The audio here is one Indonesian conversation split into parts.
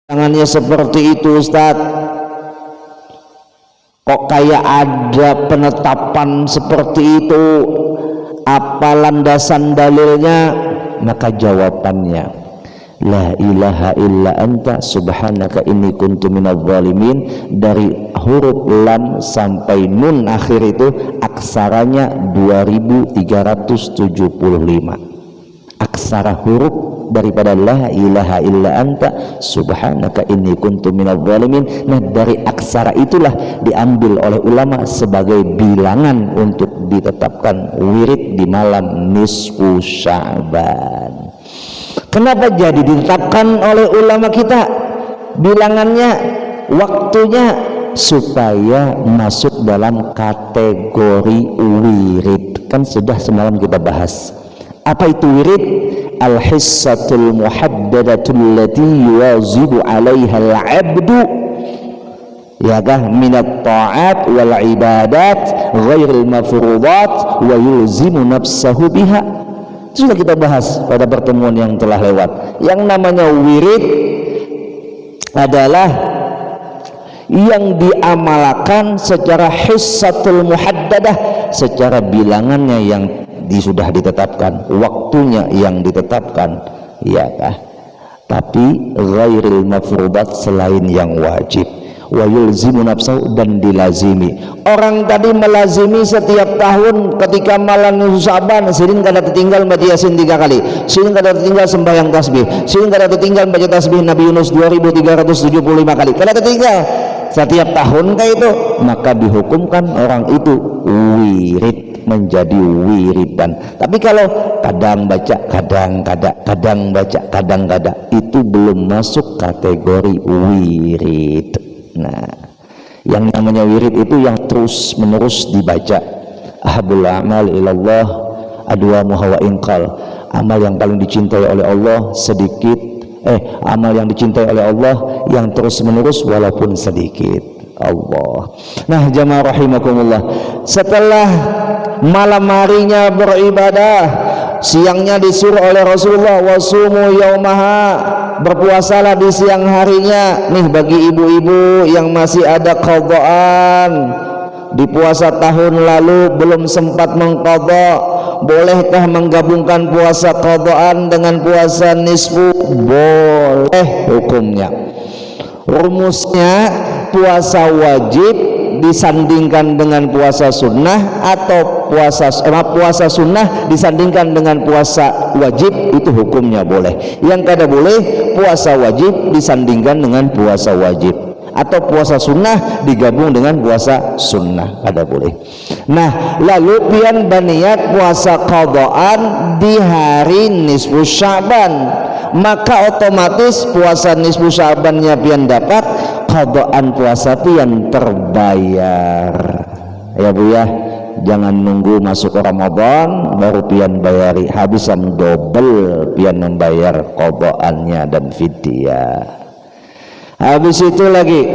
tangannya seperti itu Ustaz. Kok kayak ada penetapan seperti itu? Apa landasan dalilnya? Maka jawabannya, la ilaha illa anta subhanaka inni kuntu minadz zalimin. Dari huruf lam sampai nun akhir itu aksaranya 2375 aksara huruf daripada la ilaha illa anta subhanaka inni kuntu minadz zalimin. Nah, dari aksara itulah diambil oleh ulama sebagai bilangan untuk ditetapkan wirid di malam nisfu Sya'ban. Kenapa jadi ditetapkan oleh ulama kita bilangannya, waktunya? Supaya masuk dalam kategori wirid. Kan sudah semalam kita bahas. Apa itu wirid? Al-hissatul muhaddadatul lati yuwazibu 'alaiha al-'abdu, ya kah, minat ta'at wal ibadat ghairil mafruḍat wa yulzimu nafsahu biha. Sudah kita bahas pada pertemuan yang telah lewat. Yang namanya wirid adalah yang diamalkan secara hissatul muhaddadah, secara bilangannya yang sudah ditetapkan, waktunya yang ditetapkan, ya kah? Tapi ghairil mafruḍat, selain yang wajib. Wa yulzimu nafsahu, dan dilazimi. Orang tadi melazimi setiap tahun ketika malam Sya'ban, sering kada tertinggal baca Yasin 3 kali, sering kada tertinggal sembahyang tasbih, sering kada tertinggal baca tasbih Nabi Yunus 2375 kali, kada tertinggal setiap tahun kayak itu. Maka dihukumkan orang itu wirid, menjadi wiridan. Tapi kalau kadang baca, kadang kada, kadang baca, kadang kada, itu belum masuk kategori wirid. Nah, yang namanya wirid itu yang terus menerus dibaca. Ahabul a'mal ilallah adwamuha wa inqal. Amal yang paling dicintai oleh Allah sedikit, amal yang dicintai oleh Allah yang terus menerus walaupun sedikit. Allah. Nah, jamaah rahimakumullah, setelah malam harinya beribadah, siangnya disuruh oleh Rasulullah wasumu yaumaha, berpuasalah di siang harinya. Nih, bagi ibu-ibu yang masih ada qadaan di puasa tahun lalu belum sempat mengqadha, bolehkah menggabungkan puasa qadaan dengan puasa nisfu? Boleh hukumnya. Rumusnya, puasa wajib disandingkan dengan puasa sunnah, atau puasa sunnah disandingkan dengan puasa wajib, itu hukumnya boleh. Yang kada boleh, puasa wajib disandingkan dengan puasa wajib, atau puasa sunnah digabung dengan puasa sunnah, kada boleh. Nah, lalu pian baniat puasa qadaan di hari nisfu Sya'ban, maka otomatis puasa nisfu Sya'bannya pian dapat, qadaan puasa pian terbayar. Ya Bu ya, jangan nunggu masuk Ramadan baru pian bayari, habisan double pian membayar qadaannya dan fidyah. Habis itu lagi,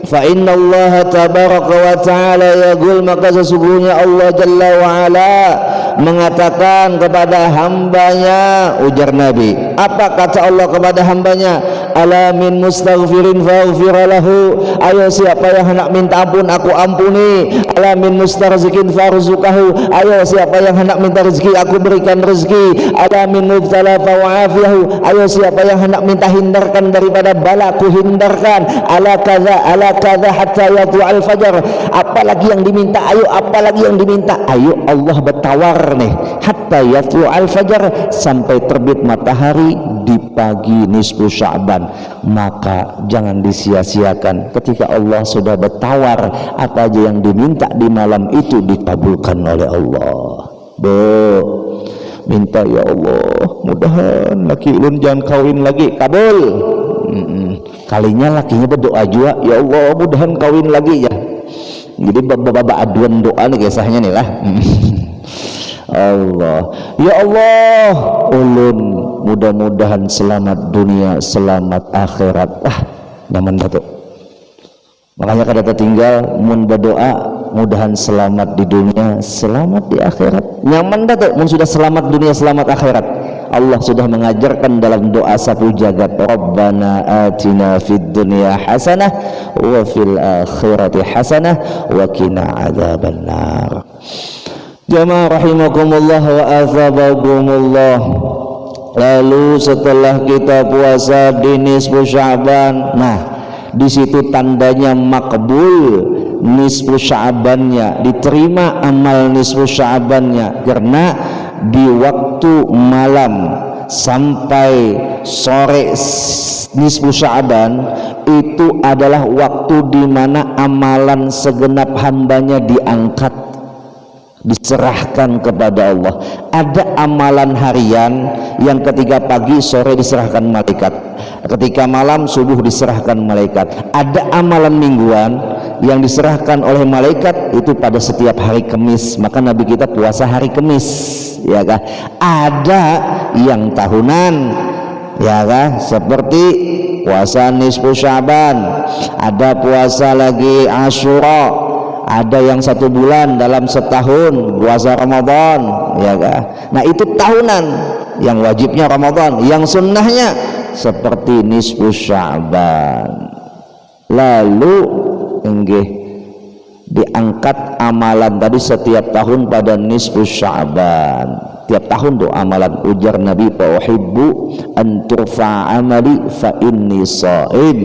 fa inna Allah tabaraka wa ta'ala yaqul, maka sesungguhnya Allah Jalla wa Ala mengatakan kepada hambanya, ujar Nabi. Apa kata Allah kepada hambanya? Ala min mustaghfirin faghfir lahu, ayo siapa yang hendak minta ampun aku ampuni. Ala min mustarzikin farzuqahu, ayo siapa yang hendak minta rezeki aku berikan rezeki. Ala min mubtala fa'afiyahu, ayo siapa yang hendak minta hindarkan daripada bala aku hindarkan. Ala kadza hatta yatlu'al fajar, apalagi yang diminta, ayo apalagi yang diminta, ayo Allah bertawar nih, hatta yatlu'al fajar, sampai terbit matahari di pagi nisfu Sya'ban. Maka jangan disia-siakan ketika Allah sudah bertawar, apa aja yang diminta di malam itu dikabulkan oleh Allah. Minta, ya Allah mudahan laki ulun jangan kawin lagi, kabul. Kalinya lakinya berdoa juga, ya Allah mudahan kawin lagi ya. Jadi bapak aduan doa nih kisahnya nih lah. Allah, ya Allah ulun mudah-mudahan selamat dunia selamat akhirat. Nyaman betul. Makanya kada tertinggal mun berdoa mudahan selamat di dunia selamat di akhirat. Nyaman betul mun sudah selamat dunia selamat akhirat. Allah sudah mengajarkan dalam doa sapu jagat, Rabbana atina fid dunya hasanah wa fil akhirati hasanah wa qina adzabannar. Jamaah rahimakumullah wa azabakumullah. Lalu setelah kita puasa di nisfu Sya'ban, nah di situ tandanya makbul nisfu Sya'bannya, diterima amal nisfu Sya'bannya, karena di waktu malam sampai sore nisfu Sya'ban itu adalah waktu di mana amalan segenap hambanya diangkat, diserahkan kepada Allah. Ada amalan harian yang ketika pagi sore diserahkan malaikat, ketika malam subuh diserahkan malaikat. Ada amalan mingguan yang diserahkan oleh malaikat itu pada setiap hari Kamis, maka Nabi kita puasa hari Kamis, ya kan? Ada yang tahunan, ya kan, seperti puasa nisfu Sya'ban, ada puasa lagi Asyura, ada yang 1 bulan dalam setahun puasa Ramadan, ya kan? Nah itu tahunan, yang wajibnya Ramadan, yang sunnahnya seperti nisfu Sya'ban. Lalu diangkat amalan tadi setiap tahun pada nisfu Sya'ban. Tiap tahun tuh amalan, ujar Nabi, fa uhibbu an turfa amali fa inni sha'im.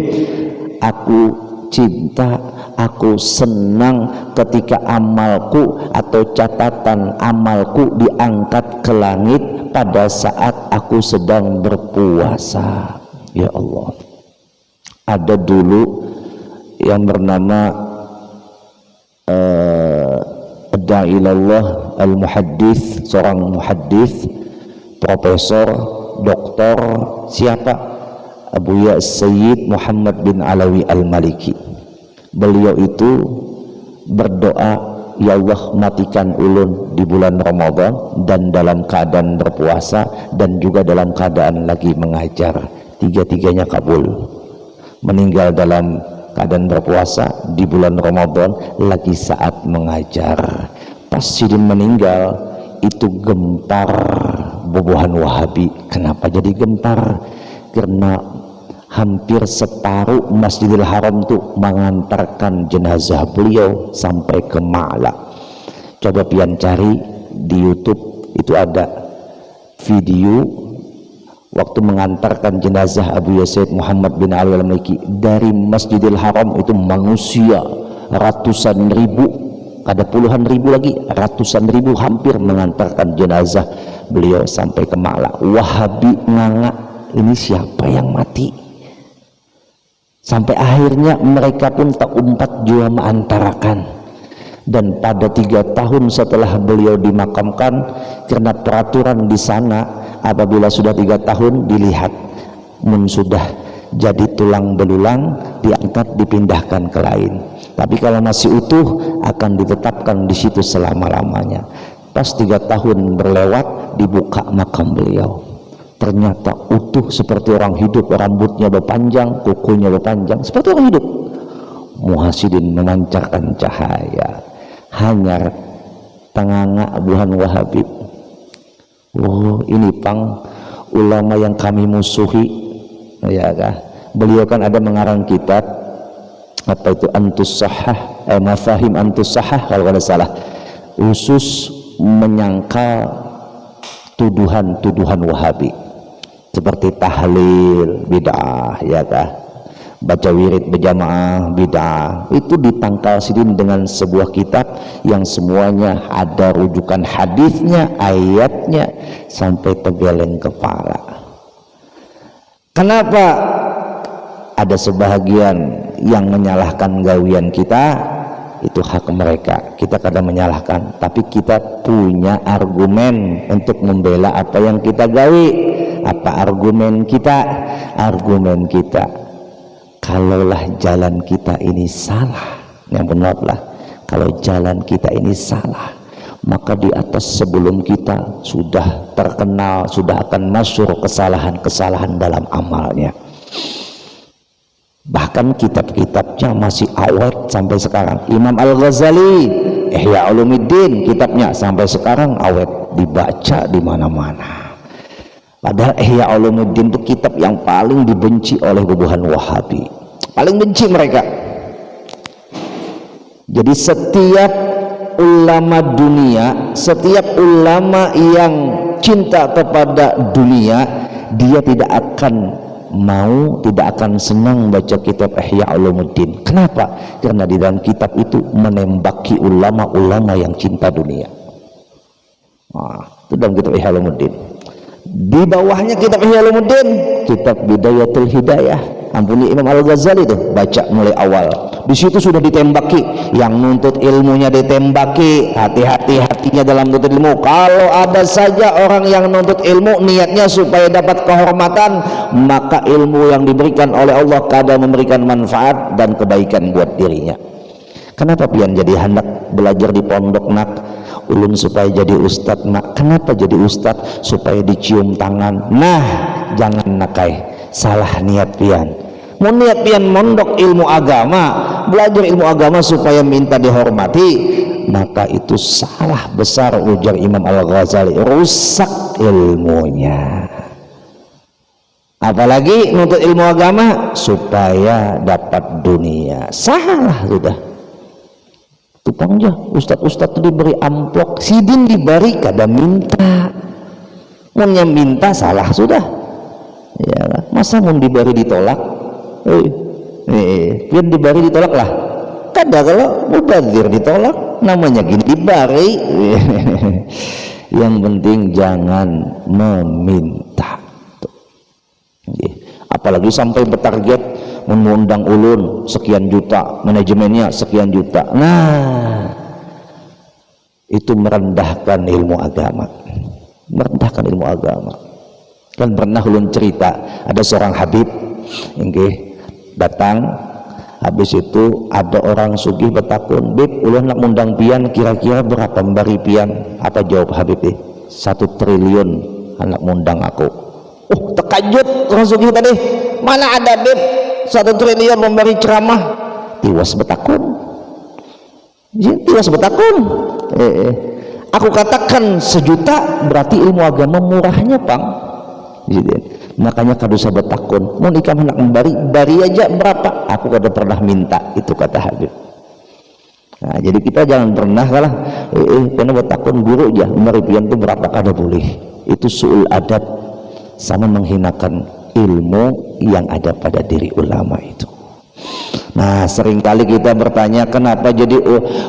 Aku cinta, aku senang ketika amalku atau catatan amalku diangkat ke langit pada saat aku sedang berpuasa. Ya Allah, ada dulu yang bernama Da'ilallah al-muhaddits, seorang muhaddits, profesor, doktor, siapa? Abu Sayyid Muhammad bin Alawi al-Maliki. Beliau itu berdoa, ya Allah matikan ulun di bulan Ramadan dan dalam keadaan berpuasa dan juga dalam keadaan lagi mengajar. Tiga-tiganya kabul. Meninggal dalam keadaan berpuasa di bulan Ramadan lagi saat mengajar. Pas Sidin meninggal itu gempar bobohan Wahabi. Kenapa jadi gempar? Karena hampir separuh Masjidil Haram tuh mengantarkan jenazah beliau sampai ke Ma'la. Coba pian cari di YouTube, itu ada video waktu mengantarkan jenazah Abu Sayyid Muhammad bin Ali al-Maliki dari Masjidil Haram. Itu manusia ratusan ribu, ada puluhan ribu lagi, ratusan ribu hampir mengantarkan jenazah beliau sampai ke Ma'la. Wahabi nganga, ini siapa yang mati? Sampai akhirnya mereka pun tak umpat jua mengantarakan. Dan pada 3 tahun setelah beliau dimakamkan, karena peraturan di sana apabila sudah 3 tahun dilihat sudah jadi tulang belulang, diangkat dipindahkan ke lain. Tapi kalau masih utuh akan ditetapkan di situ selama-lamanya. Pas 3 tahun berlewat, dibuka makam beliau, ternyata utuh seperti orang hidup, rambutnya berpanjang, kukunya berpanjang seperti orang hidup. Muhasidin memancarkan cahaya, hanyar tenganga buhan Wahabi. Oh, ini pang ulama yang kami musuhi, ya kah? Beliau kan ada mengarang kitab apa itu, Antus Sahah, Mafahim Antus Sahah kalau tidak salah, khusus menyangkal tuduhan-tuduhan Wahabi seperti tahlil bid'ah, ya kah, baca wirid berjamaah bid'ah. Itu ditangkal Sidin dengan sebuah kitab yang semuanya ada rujukan hadisnya, ayatnya, sampai tegeleng kepala. Kenapa ada sebahagian yang menyalahkan gawian kita? Itu hak mereka, kita kadang menyalahkan, tapi kita punya argumen untuk membela apa yang kita gawi. Apa argumen kita? Argumen kita, kalaulah jalan kita ini salah, yang benar lah, kalau jalan kita ini salah, maka di atas sebelum kita sudah terkenal, sudah akan masyhur kesalahan-kesalahan dalam amalnya. Bahkan kitab-kitabnya masih awet sampai sekarang. Imam Al-Ghazali Ihya Ulumuddin, kitabnya sampai sekarang awet, dibaca di mana-mana. Padahal Ihya Ulumuddin itu kitab yang paling dibenci oleh bubuhan Wahabi, paling benci mereka. Jadi setiap ulama dunia, setiap ulama yang cinta kepada dunia, dia tidak akan mau, tidak akan senang baca kitab Ihya Ulumuddin. Kenapa? Karena di dalam kitab itu menembaki ulama-ulama yang cinta dunia. Nah, itu dalam kitab Ihya Ulumuddin. Di bawahnya kitab Ihya Ulumuddin, kitab Bidayatul Hidayah. Ampuni Imam Al-Ghazali tuh, baca mulai awal. Di situ sudah ditembaki, yang nuntut ilmunya ditembaki. Hati-hati hatinya dalam nuntut ilmu. Kalau ada saja orang yang nuntut ilmu niatnya supaya dapat kehormatan, maka ilmu yang diberikan oleh Allah kadang memberikan manfaat dan kebaikan buat dirinya. Kenapa pian jadi hendak belajar di pondok nak? Ulun supaya jadi ustad nak. Kenapa jadi ustad? Supaya dicium tangan. Nah, jangan nakai, salah niat pian. Mau niat pian mondok ilmu agama, belajar ilmu agama supaya minta dihormati, maka itu salah besar, ujar Imam Al-Ghazali. Rusak ilmunya. Apalagi nuntut ilmu agama supaya dapat dunia. Salah sudah. Tukang aja, ustad-ustad itu diberi amplop, sidin diberi kada minta. Mau minta salah sudah. Ya, masa mau diberi ditolak? Biar diberi ditolak lah. Kada kalau mubazir ditolak, namanya gini diberi. Yang penting jangan meminta. Apalagi sampai bertarget mengundang ulun sekian juta, manajemennya sekian juta. Nah, itu merendahkan ilmu agama, merendahkan ilmu agama. Kan pernah ulun cerita, ada seorang habib datang, habis itu ada orang sugih bertakun, "Bib, ulun nak mundang pian, kira-kira berapa memberi pian?" Apa jawab habib? 1 triliun anak mundang aku. Oh, terkejut orang sugih tadi. Mana ada Bib 1 triliun memberi ceramah? Tiwas bertakun. Tiwas bertakun. Aku katakan 1 juta berarti ilmu agama murahnya, Pang. Makanya kada usah bertakun. Mau nikah hendak memberi, bari aja berapa? Aku kada pernah minta, itu kata Habib. Nah, jadi kita jangan pernah kalah karena bertakun guru aja memberi pian itu berapa, kada boleh. Itu su'ul adab, sama menghinakan ilmu yang ada pada diri ulama itu. Nah, seringkali kita bertanya, kenapa jadi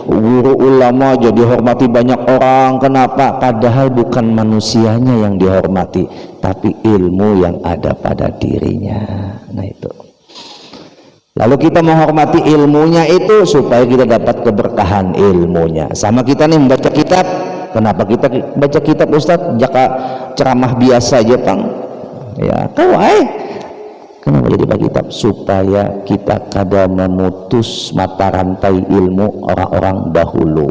guru ulama jadi hormati banyak orang? Kenapa? Padahal bukan manusianya yang dihormati, tapi ilmu yang ada pada dirinya. Nah itu. Lalu kita menghormati ilmunya itu supaya kita dapat keberkahan ilmunya. Sama kita nih membaca kitab. Kenapa kita baca kitab, Ustadz? Jaka ceramah biasa aja, Pang. Ya, kenapa jadi baca kitab? Supaya kita kada memutus mata rantai ilmu orang-orang dahulu.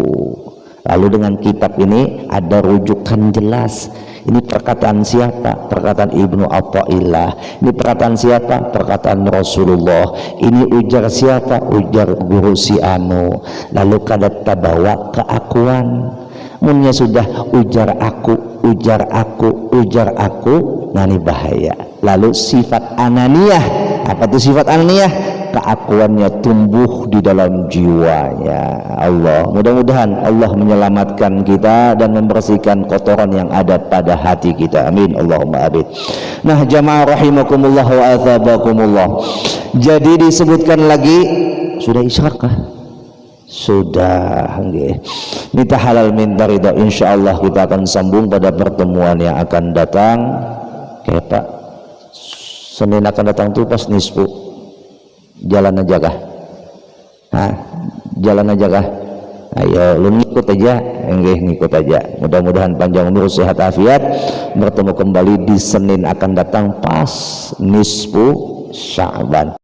Lalu dengan kitab ini ada rujukan jelas. Ini perkataan siapa? Perkataan Ibnu Athaillah. Ini perkataan siapa? Perkataan Rasulullah. Ini ujar siapa? Ujar guru si anu. Lalu kada tabawa keakuan. Munnya sudah ujar aku, ujar aku, ujar aku, nah ini bahaya. Lalu sifat ananiyah, apa itu sifat ananiyah? Keakuannya tumbuh di dalam jiwanya. Allah, mudah-mudahan Allah menyelamatkan kita dan membersihkan kotoran yang ada pada hati kita. Amin, Allahumma amin. Nah, jamaah rahimakumullah wa athabakumullah. Jadi disebutkan lagi, sudah isyarakah? Sudah, minta halal minta ridha. Insyaallah kita akan sambung pada pertemuan yang akan datang. Oke Pak, Senin akan datang tuh pas nisfu. Jalan aja kah? Nah, jalan aja kah? Ayo lu ngikut aja, ngikut aja. Mudah-mudahan panjang umur, sehat afiat. Bertemu kembali di Senin akan datang pas nisfu Sya'ban.